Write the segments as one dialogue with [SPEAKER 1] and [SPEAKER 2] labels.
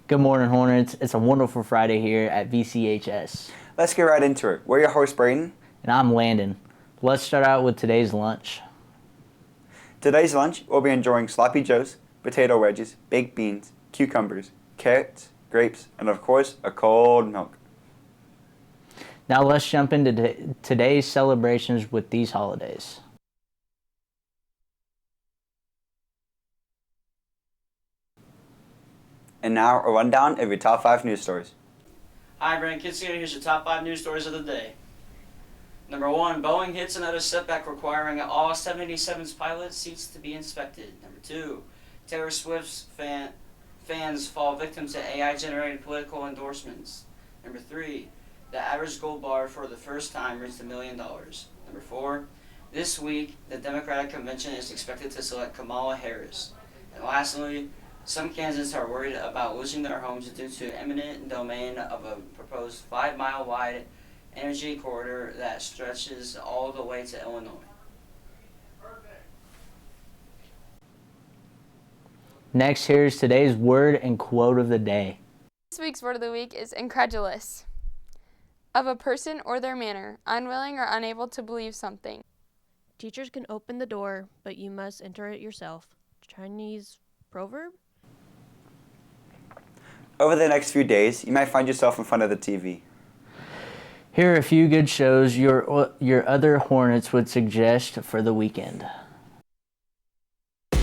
[SPEAKER 1] Good morning, Hornets. It's a wonderful Friday here at VCHS.
[SPEAKER 2] Let's get right into it. We're your host, Braden.
[SPEAKER 1] And I'm Landon. Let's start out with today's lunch.
[SPEAKER 2] Today's lunch, we'll be enjoying sloppy joes, potato wedges, baked beans, cucumbers, carrots, grapes, and of course, a cold milk.
[SPEAKER 1] Now let's jump into today's celebrations with these holidays.
[SPEAKER 2] And now, a rundown of your top 5 news stories.
[SPEAKER 3] Hi, Brandon Kids here. Here's your top 5 news stories of the day. Number 1, Boeing hits another setback requiring all 787's pilot seats to be inspected. Number 2, Taylor Swift's fans fall victim to AI-generated political endorsements. Number 3, the average gold bar for the first time reached $1 million. Number 4, this week, the Democratic Convention is expected to select Kamala Harris. And lastly, some Kansans are worried about losing their homes due to eminent domain of a proposed 5-mile wide energy corridor that stretches all the way to Illinois.
[SPEAKER 1] Next, here's today's word and quote of the day.
[SPEAKER 4] This week's word of the week is incredulous. Of a person or their manner, unwilling or unable to believe something.
[SPEAKER 5] Teachers can open the door, but you must enter it yourself. Chinese proverb?
[SPEAKER 2] Over the next few days, you might find yourself in front of the TV.
[SPEAKER 1] Here are a few good shows your other Hornets would suggest for the weekend.
[SPEAKER 6] All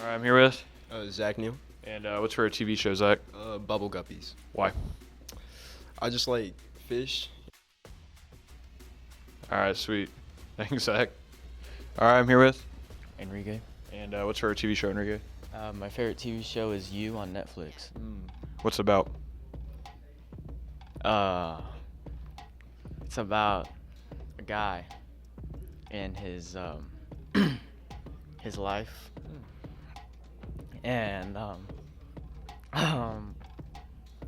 [SPEAKER 6] right, I'm here with
[SPEAKER 7] Zach Neal.
[SPEAKER 6] And what's for a TV show, Zach?
[SPEAKER 7] Bubble Guppies.
[SPEAKER 6] Why?
[SPEAKER 7] I just like fish.
[SPEAKER 6] All right, sweet. Thanks, Zach. All right, I'm here with
[SPEAKER 8] Enrique.
[SPEAKER 6] And what's for a TV show, Enrique?
[SPEAKER 8] My favorite TV show is You on Netflix.
[SPEAKER 6] What's it about?
[SPEAKER 8] It's about a guy and his his life, and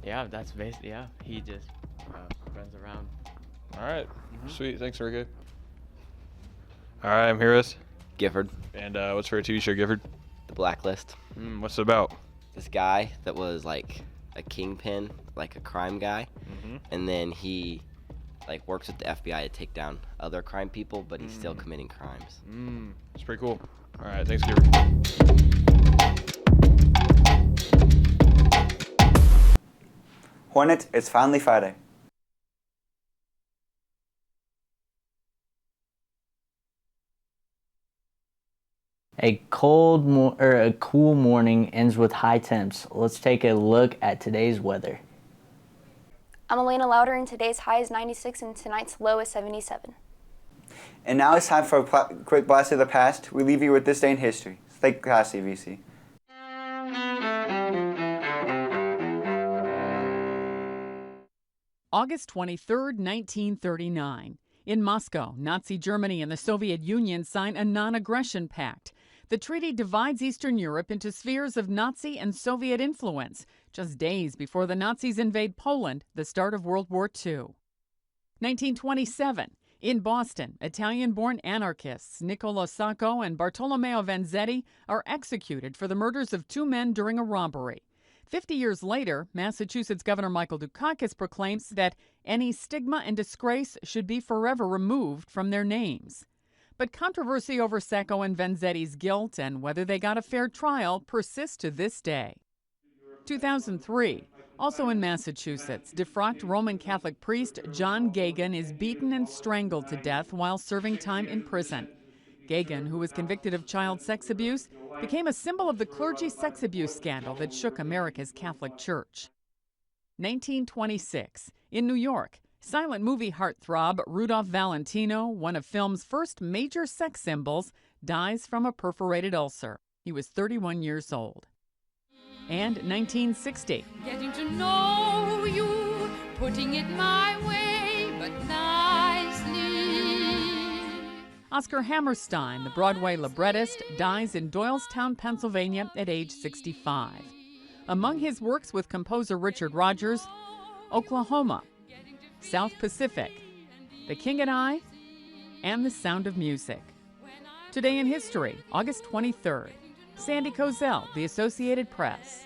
[SPEAKER 8] yeah, that's basically he just runs around.
[SPEAKER 6] All right, sweet. Thanks, Enrique. All right, I'm here with
[SPEAKER 9] Gifford.
[SPEAKER 6] And what's for a TV show, Gifford?
[SPEAKER 9] The Blacklist.
[SPEAKER 6] What's it about?
[SPEAKER 9] This guy that was like a kingpin, like a crime guy, and then he like works with the FBI to take down other crime people, but he's still committing crimes.
[SPEAKER 6] It's pretty cool. All right, thanks, Gifford.
[SPEAKER 2] Hornet, it's finally Friday.
[SPEAKER 1] A cool morning ends with high temps. Let's take a look at today's weather.
[SPEAKER 10] I'm Elena Louder, and today's high is 96 and tonight's low is 77.
[SPEAKER 2] And now it's time for a quick blast of the past. We leave you with this day in history. Stay classy, VC.
[SPEAKER 11] August 23, 1939. In Moscow, Nazi Germany and the Soviet Union sign a non-aggression pact. The treaty divides Eastern Europe into spheres of Nazi and Soviet influence, just days before the Nazis invade Poland, the start of World War II. 1927. In Boston, Italian-born anarchists Niccolo Sacco and Bartolomeo Vanzetti are executed for the murders of 2 men during a robbery. 50 years later, Massachusetts Governor Michael Dukakis proclaims that any stigma and disgrace should be forever removed from their names. But controversy over Sacco and Vanzetti's guilt and whether they got a fair trial persists to this day. 2003. Also in Massachusetts, defrocked Roman Catholic priest John Gagan is beaten and strangled to death while serving time in prison. Gagan, who was convicted of child sex abuse, became a symbol of the clergy sex abuse scandal that shook America's Catholic Church. 1926. In New York, silent movie heartthrob Rudolph Valentino, one of film's first major sex symbols, dies from a perforated ulcer. He was 31 years old. And 1960.
[SPEAKER 12] Getting to know you, putting it my way, but nicely.
[SPEAKER 11] Oscar Hammerstein, the Broadway librettist, dies in Doylestown, Pennsylvania at age 65. Among his works with composer Richard Rodgers, Oklahoma, South Pacific, The King and I, and The Sound of Music. Today in history, August 23rd. Sandy Kozel, The Associated Press.